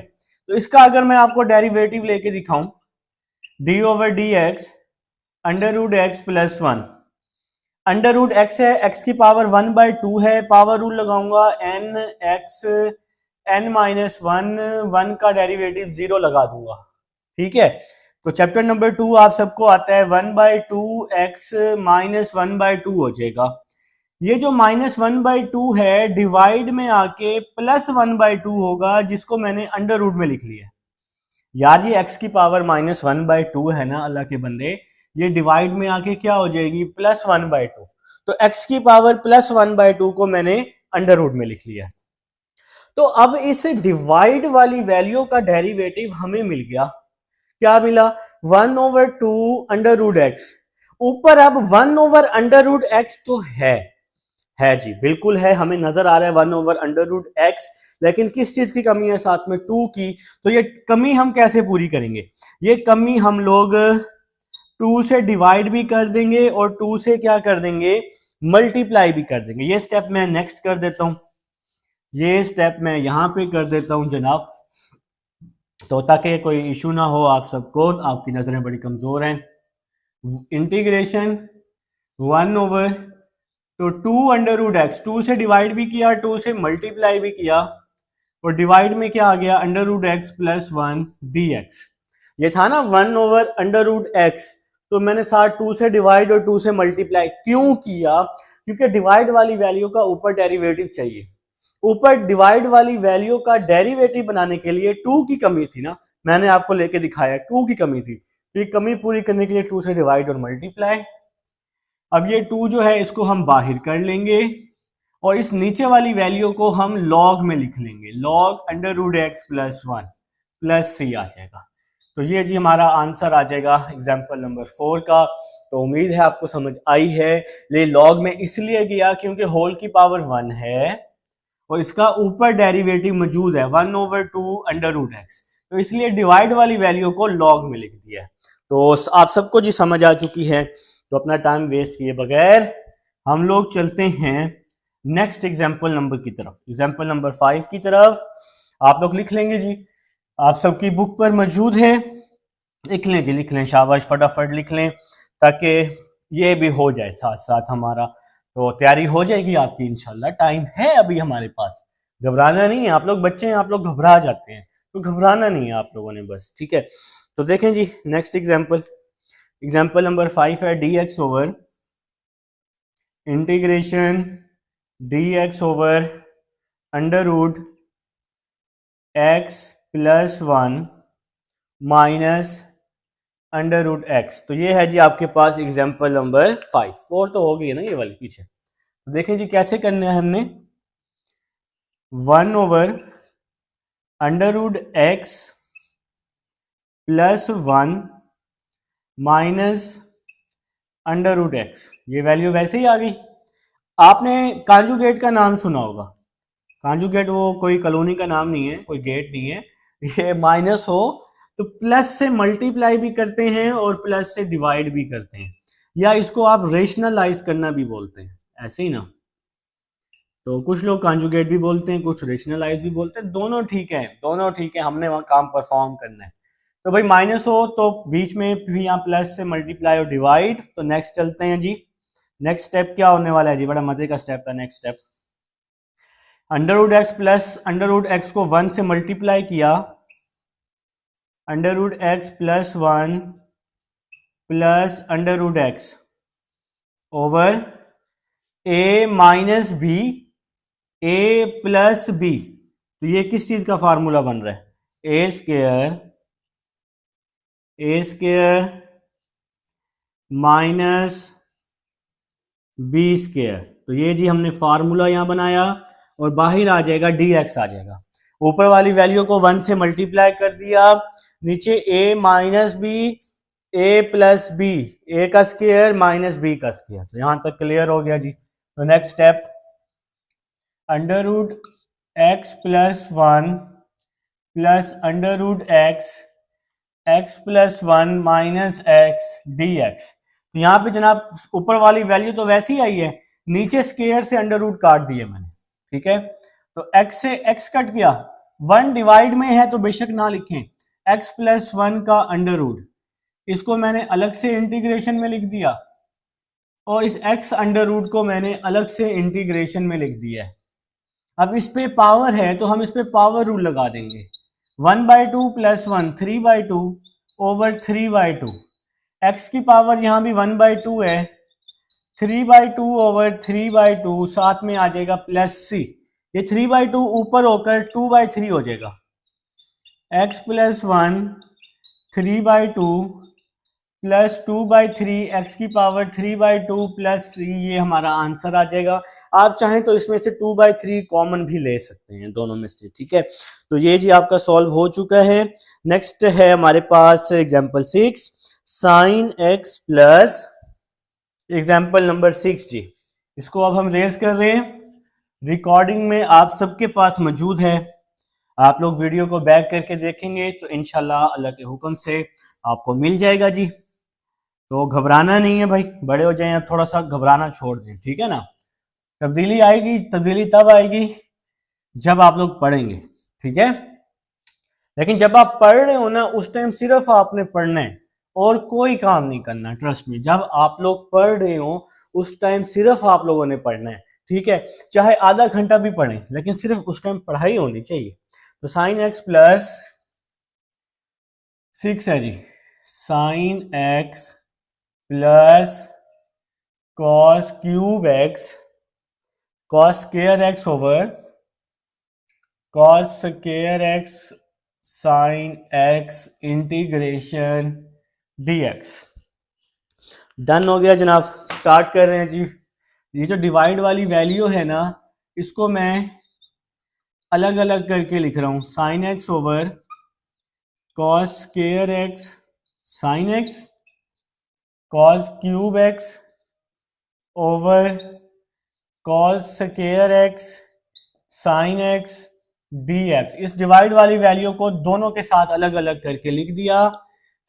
तो इसका अगर मैं आपको डेरिवेटिव लेके दिखाऊं, D over D X under root X plus one, under root x है, एक्स की पावर वन बाय टू है, पावर रूल लगाऊंगा, N X N minus one, one का डेरिवेटिव जीरो लगा दूंगा, ठीक है। तो चैप्टर नंबर 2 आप सबको आता है, one by to x minus one by to हो जाएगा। ये जो माइनस वन बाई टू है डिवाइड में आके प्लस वन बाई टू होगा, जिसको मैंने अंडर रूट में लिख लिया। यार ये x की power minus one by two है ना अल्लाह के बंदे, ये डिवाइड में आके क्या हो जाएगी, प्लस वन बाई टू। तो x की power plus one by two को मैंने अंडर रूट में लिख लिया। तो अब इस डिवाइड वाली वैल्यू का डेरिवेटिव हमें मिल गया, क्या मिला, one over two under root X, ऊपर अब one over under root X तो है जी, बिल्कुल है, हमें नजर आ रहा है one over under root X, लेकिन किस चीज की कमी है, साथ में टू की। तो ये कमी हम कैसे पूरी करेंगे, ये कमी हम लोग टू से डिवाइड भी कर देंगे और टू से क्या कर देंगे, मल्टीप्लाई भी कर देंगे। ये स्टेप मैं नेक्स्ट कर देता हूं, ये स्टेप मैं यहां पे कर देता हूं जनाब, तो ताकि कोई इशू ना हो आप सबको, आपकी नजरें बड़ी कमजोर हैं। इंटीग्रेशन 1/, तो 2√x, 2 से डिवाइड भी किया, 2 से मल्टीप्लाई भी किया, और डिवाइड में क्या आ गया, √x + 1 dx। ये था ना 1/√x, तो मैंने साथ 2 से डिवाइड और 2 से मल्टीप्लाई क्यों किया, क्योंकि डिवाइड वाली वैल्यू का ऊपर डेरिवेटिव चाहिए। ऊपर डिवाइड वाली वैल्यू का डेरिवेटिव बनाने के लिए 2 की कमी थी ना, मैंने आपको लेके दिखाया 2 की कमी थी, तो ये कमी पूरी करने के लिए 2 से डिवाइड और मल्टीप्लाई। अब ये 2 जो है इसको हम बाहर कर लेंगे और इस नीचे वाली वैल्यू को हम लॉग में लिख लेंगे, लॉग √x + 1 + c आ जाएगा। तो ये जी हमारा आंसर आ जाएगा एग्जाम्पल नंबर 4 का। तो उम्मीद है आपको समझ आई है। ले लॉग में इसलिए गया क्योंकि होल की पावर 1 है और इसका ऊपर डेरिवेटिव मौजूद है 1/2 √x, तो इसलिए डिवाइड वाली वैल्यू को लॉग में लिख दिया। तो आप सबको जी समझ आ चुकी है, तो अपना टाइम वेस्ट किए बगैर हम लोग चलते हैं नेक्स्ट एग्जाम्पल नंबर की तरफ, एग्जाम्पल नंबर 5 की तरफ। आप लोग लिख लेंगे जी, आप सबकी बुक पर मौजूद है, लिख लें जी, लिख लें, शाबाश, फटाफट लिख लें ताकि ये भी हो जाए साथ साथ हमारा, तो तैयारी हो जाएगी आपकी इंशाल्लाह। टाइम है अभी हमारे पास, घबराना नहीं है। आप लोग बच्चे हैं, आप लोग घबरा जाते हैं, तो घबराना नहीं है आप लोगों ने बस, ठीक है। तो देखें जी नेक्स्ट एग्जाम्पल, एग्जाम्पल नंबर 5 है dx over integration dx over √x + 1 minus √x। तो ये है जी आपके पास एग्जाम्पल नंबर 5। 4 तो हो गई है ना ये वाली पीछे। तो देखें जी कैसे करना है हमने, 1/√x + 1 माइनस √x, ये वैल्यू वैसे ही आ गई। आपने कांजुगेट का नाम सुना होगा, कांजुगेट वो कोई कॉलोनी का नाम नहीं है, कोई गेट नहीं है। ये माइनस हो तो प्लस से मल्टीप्लाई भी करते हैं और प्लस से डिवाइड भी करते हैं, या इसको आप रेशनलाइज करना भी बोलते हैं, ऐसे ही ना। तो कुछ लोग कांजुगेट भी बोलते हैं, कुछ रेशनलाइज भी बोलते हैं, दोनों ठीक है, दोनों ठीक है, हमने वहां काम परफॉर्म करना है। तो भाई माइनस हो तो बीच में भी यहाँ प्लस से मल्टीप्लाई और डिवाइड। तो नेक्स्ट चलते हैं जी, नेक्स्ट स्टेप क्या होने वाला है जी, बड़ा मजे का स्टेप है next step. √x plus √x को 1 से मल्टीप्लाई किया, √x + 1 plus √x over a minus b, a plus b। तो ये किस चीज का फार्मूला बन रहा है, a square minus b square. तो ये जी हमने फार्मूला यहां बनाया और बाहर आ जाएगा dx आ जाएगा। ऊपर वाली वैल्यू को 1 से मल्टीप्लाई कर दिया, नीचे a minus b, a plus b, a का स्क्वायर माइनस b का स्क्वायर। तो यहां तक क्लियर हो गया जी। तो next step, √x + 1 plus √x x + 1 minus x dx। तो यहाँ पे जनाब ऊपर वाली वैल्यू तो वैसी ही आई है, नीचे स्क्वायर से √ काट दिए मैंने, ठीक है। तो x से x कट गया, 1 डिवाइड में है तो बेशक ना लिखें, x + 1 का √ इसको मैंने अलग से इंटीग्रेशन में लिख दिया और इस x √ को मैंने अलग से इंटीग्रेशन में लिख दिया है। अब इस पे पावर है तो हम इस पे पावर रूल लगा देंगे, 1/2 + 1 3/2 ओवर 3/2। x की पावर यहां भी 1/2 है, 3/2 ओवर 3/2, साथ में आ जाएगा प्लस c। ये 3/2 ऊपर होकर 2/3 हो जाएगा, x + 1 3/2 प्लस 2/3, x की पावर 3/2 प्लस c, ये हमारा आंसर आ जाएगा। आप चाहें तो इसमें से 2/3 कॉमन भी ले सकते हैं दोनों में से, ठीक है। तो ये जी आपका सॉल्व हो चुका है। नेक्स्ट है हमारे पास example 6, sin x plus example number 6 जी। इसको अब हम रेज कर रहे हैं, रिकॉर्डिंग में आप सबके पास मौजूद है, आप लोग वीडियो को बैक करके देखेंगे तो इंशाल्लाह अल्लाह के हुक्म से आपको मिल जाएगा जी। तो घबराना नहीं है भाई, बड़े हो जाए, थोड़ा सा घबराना छोड़ दें, ठीक है ना। तब्दीली आएगी, तब्दीली तब आएगी जब आप लोग पढ़ेंगे, ठीक है। लेकिन जब आप पढ़ रहे हो ना उस टाइम सिर्फ आपने पढ़ना है, और कोई काम नहीं करना। ट्रस्ट में, जब आप लोग पढ़ रहे हो उस टाइम सिर्फ आप लोगों ने पढ़ना है, ठीक है। चाहे आधा घंटा भी पढ़ें, लेकिन सिर्फ उस टाइम पढ़ाई होनी चाहिए। तो साइन एक्स प्लस 6 है जी, sine x plus cos cube x, cos square x over cos square x sine x integration dx। Done हो गया जनाब। स्टार्ट कर रहे हैं जी। ये जो डिवाइड वाली वैल्यू है ना, इसको मैं अलग अलग करके लिख रहा हूं। Sine x over cos square x sine x, cos cube x over cos square x sine x dx। इस डिवाइड वाली वैल्यू को दोनों के साथ अलग अलग करके लिख दिया।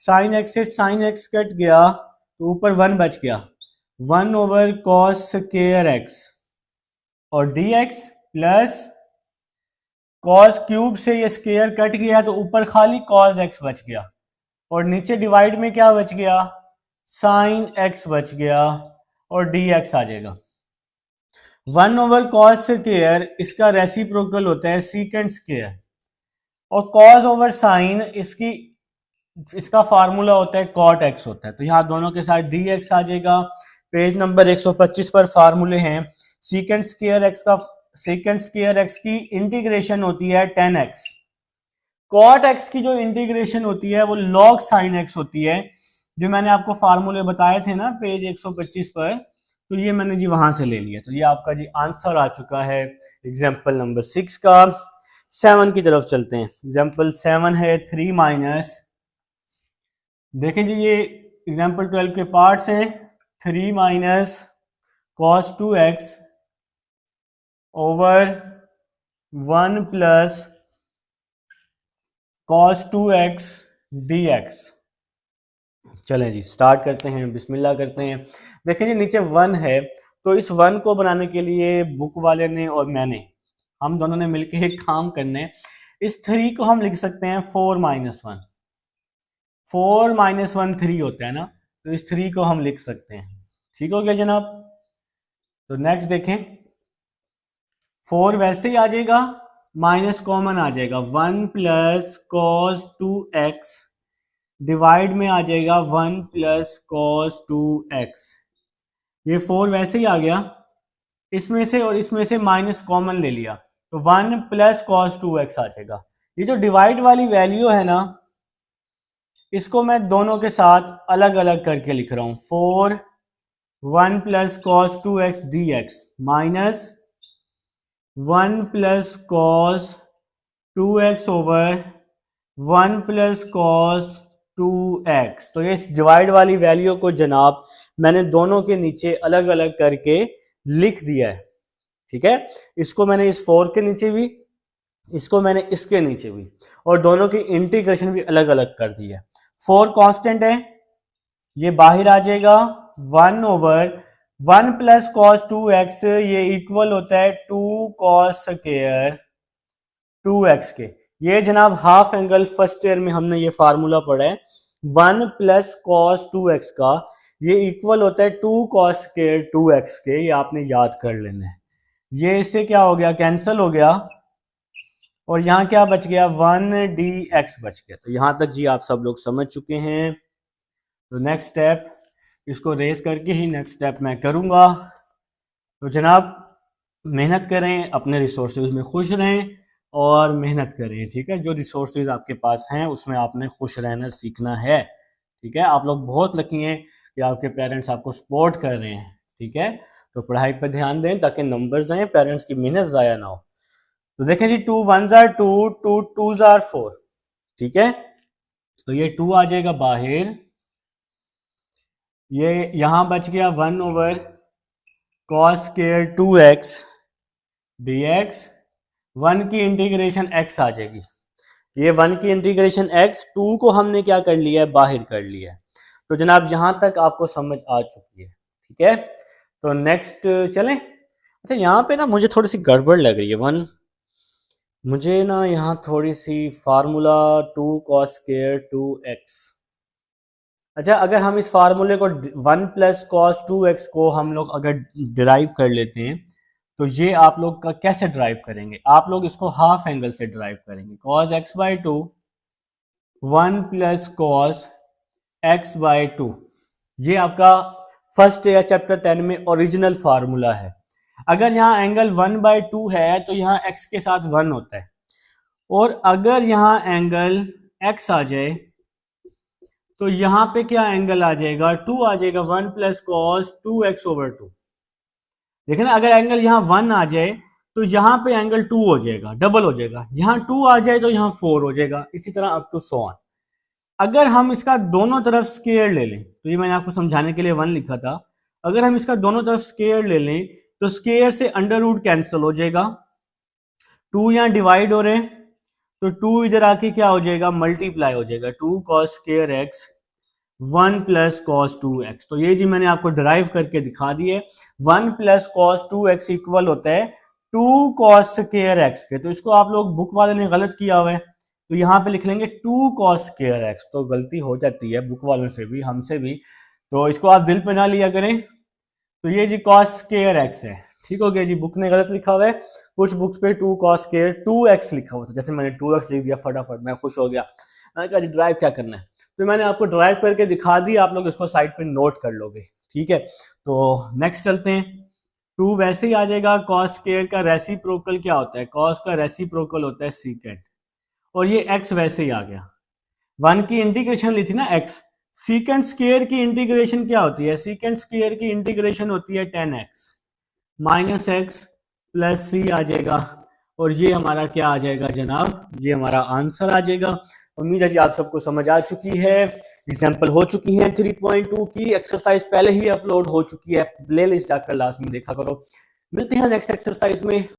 साइन एक्स से साइन एक्स कट गया तो ऊपर 1 बच गया, 1 ओवर कॉस स्क्वायर एक्स और dx प्लस कॉस क्यूब से ये स्क्वायर कट गया तो ऊपर खाली कॉस एक्स बच गया, और नीचे डिवाइड में क्या बच गया, साइन एक्स बच गया, और dx आ जाएगा। 1 ओवर कॉस स्क्वायर इसका रेसिप्रोकल होता है सीकेंड स्क्वायर, और कॉस ओवर साइन इसका फार्मूला होता है कॉट एक्स होता है। तो यहाँ दोनों के साथ dx आ जाएगा। पेज नंबर 125 पर फार्मूले हैं। सीकेंड स्क्वायर एक्स की इंटीग्रेशन होती है 10x। कॉट एक्स की जो इंटीग्रेशन होती है वो लॉग साइन एक्स होती है, जो मैंने आपको फार्मूले बताए थे ना पेज 125 पर, तो ये मैंने जी वहां से ले लिया। तो ये आपका जी आंसर आ चुका है एग्जाम्पल नंबर 6 का। 7 की तरफ चलते हैं। एग्जाम्पल 7 है 3 माइनस, देखें जी ये एग्जाम्पल 12 के पार्ट से 3 minus cos 2x over 1 plus cos 2x dx। चलें जी स्टार्ट करते हैं, बिस्मिल्लाह करते हैं। देखें जी नीचे 1 है, तो इस 1 को बनाने के लिए बुक वाले ने और मैंने, हम दोनों ने मिलकर एक काम करना है। इस 3 को हम लिख सकते हैं 4 माइनस 1। 4 माइनस 1 3 होता है ना, तो इस 3 को हम लिख सकते हैं। ठीक हो गया जनाब। तो नेक्स्ट देखें, 4 वैसे ही आ जाएगा, माइनस कॉमन आ जाएगा, 1 प्लस कॉस 2x डिवाइड में आ जाएगा 1 प्लस कॉस 2x। ये 4 वैसे ही आ गया, इसमें से और इसमें से माइनस कॉमन ले लिया, तो 1 प्लस कॉस 2x आ जाएगा। ये जो डिवाइड वाली वैल्यू है ना, इसको मैं दोनों के साथ अलग अलग करके लिख रहा हूं। 4 1 plus cos 2x dx minus 1 plus cos 2x over 1 plus cos 2x। तो ये डिवाइड वाली वैल्यू को जनाब मैंने दोनों के नीचे अलग अलग करके लिख दिया है। ठीक है, इसको मैंने इस 4 के नीचे भी, इसको मैंने इसके नीचे भी, और दोनों की इंटीग्रेशन भी अलग अलग कर दी है। 4 कांस्टेंट है, ये बाहर आ जाएगा, 1 ओवर 1 प्लस कॉस 2x, ये इक्वल होता है 2 कॉस स्क्वायर 2x के। ये जनाब हाफ एंगल फर्स्ट ईयर में हमने ये फार्मूला पढ़ा है। 1 प्लस कॉस 2x का ये इक्वल होता है 2 कॉस स्क्वायर 2x के, ये आपने याद कर लेना है। ये इससे क्या हो गया, कैंसिल हो गया, और यहाँ क्या बच गया, 1 dx बच गया। तो यहाँ तक जी आप सब लोग समझ चुके हैं। तो नेक्स्ट स्टेप, इसको रेस करके ही नेक्स्ट स्टेप मैं करूँगा। तो जनाब मेहनत करें, अपने रिसोर्सेज में खुश रहें और मेहनत करें। ठीक है, जो रिसोर्सेज आपके पास हैं उसमें आपने खुश रहना सीखना है। ठीक है, आप लोग बहुत लकी हैं कि आपके पेरेंट्स आपको सपोर्ट कर रहे हैं। ठीक है, तो पढ़ाई पर ध्यान दें ताकि नंबर्स आए, पेरेंट्स की मेहनत ज़ाया ना हो। तो देखें जी 2 1s are 2, 2 2s are 4। ठीक है, तो ये 2 आ जाएगा बाहर, ये यहां बच गया 1 over cos square 2x dx। 1 की इंटीग्रेशन x आ जाएगी, ये 1 की इंटीग्रेशन x, 2 को हमने क्या कर लिया है, बाहर कर लिया है। तो जनाब यहां तक आपको समझ आ चुकी है। ठीक है, तो नेक्स्ट चलें। अच्छा यहाँ पे ना मुझे थोड़ी सी गड़बड़ लग रही है। मुझे ना यहाँ थोड़ी सी फार्मूला 2 कॉस स्क्वायर 2x, अच्छा, अगर हम इस फार्मूले को 1 प्लस कॉस 2x को हम लोग अगर डिराइव कर लेते हैं, तो ये आप लोग का कैसे ड्राइव करेंगे? आप लोग इसको हाफ एंगल से ड्राइव करेंगे। Cos x by 2 1 plus cos x by 2, ये आपका फर्स्ट ईयर चैप्टर 10 में ओरिजिनल फार्मूला है। अगर यहाँ एंगल 1/2 है तो यहाँ x के साथ 1 होता है, और अगर यहाँ एंगल x आ जाए तो यहाँ पे क्या एंगल आ जाएगा? 2 आ जाएगा, 1 प्लस कॉस 2x ओवर 2। देखिए ना, अगर एंगल यहाँ 1 आ जाए तो यहाँ पे एंगल 2 हो जाएगा, डबल हो जाएगा। यहाँ 2 आ जाए तो यहाँ 4 हो जाएगा, इसी तरह अप टू सो ऑन। अगर हम इसका दोनों तरफ स्केयर ले लें, तो ये मैंने आपको समझाने के लिए 1 लिखा था। अगर हम इसका दोनों तरफ स्केयर ले लें तो स्केयर से अंडर रूट कैंसिल हो जाएगा, 2 यहाँ डिवाइड हो रहे हैं तो 2 इधर आके क्या हो जाएगा? मल्टीप्लाई हो जाएगा, 2 cos square x 1 plus cos 2x। तो ये जी मैंने आपको डिराइव करके दिखा दिए। 1 प्लस कॉस 2x इक्वल होता है 2 कॉस स्केयर एक्स के। तो इसको आप लोग बुक वाले ने गलत किया हुआ है, तो यहाँ पे लिख लेंगे 2 कॉस स्केयर एक्स। तो गलती हो जाती है बुक वालों से भी, हमसे भी, तो इसको आप दिल पे ना लिया करें। तो ये जी कॉस स्केयर एक्स है, ठीक हो गया जी। बुक ने गलत लिखा हुआ है, कुछ बुक्स पे 2 कॉस स्केयर 2x लिखा हुआ था, जैसे मैंने 2x लिख दिया फटाफट, मैं खुश हो गया। मैंने कहा ड्राइव क्या करना है, तो मैंने आपको ड्राइव करके दिखा दी, आप लोग इसको साइड पे नोट कर लोगे, ठीक है। तो नेक्स्ट चलते हैं। 2 वैसे ही आ जाएगा। कॉस स्केयर का रेसिप्रोकल क्या होता है? कॉस का रेसिप्रोकल होता है सीकेंट, और ये x वैसे ही आ गया। 1 की इंटीग्रेशन ली थी ना x, सीकेंट स्केयर की इंटीग्रेशन क्या होती है? सीकेंट स्केयर की इंटीग्रेशन होती है 10x माइनस एक्स प्लस सी आ जाएगा, और ये हमारा क्या आ जाएगा जनाब? ये हमारा आंसर आ जाएगा। उम्मीद है जी आप सबको समझ आ चुकी है, एग्जाम्पल हो चुकी है। 3.2 की एक्सरसाइज पहले ही अपलोड हो चुकी है, प्लेलिस्ट जाकर लास्ट में देखा करो। मिलते हैं नेक्स्ट एक्सरसाइज में।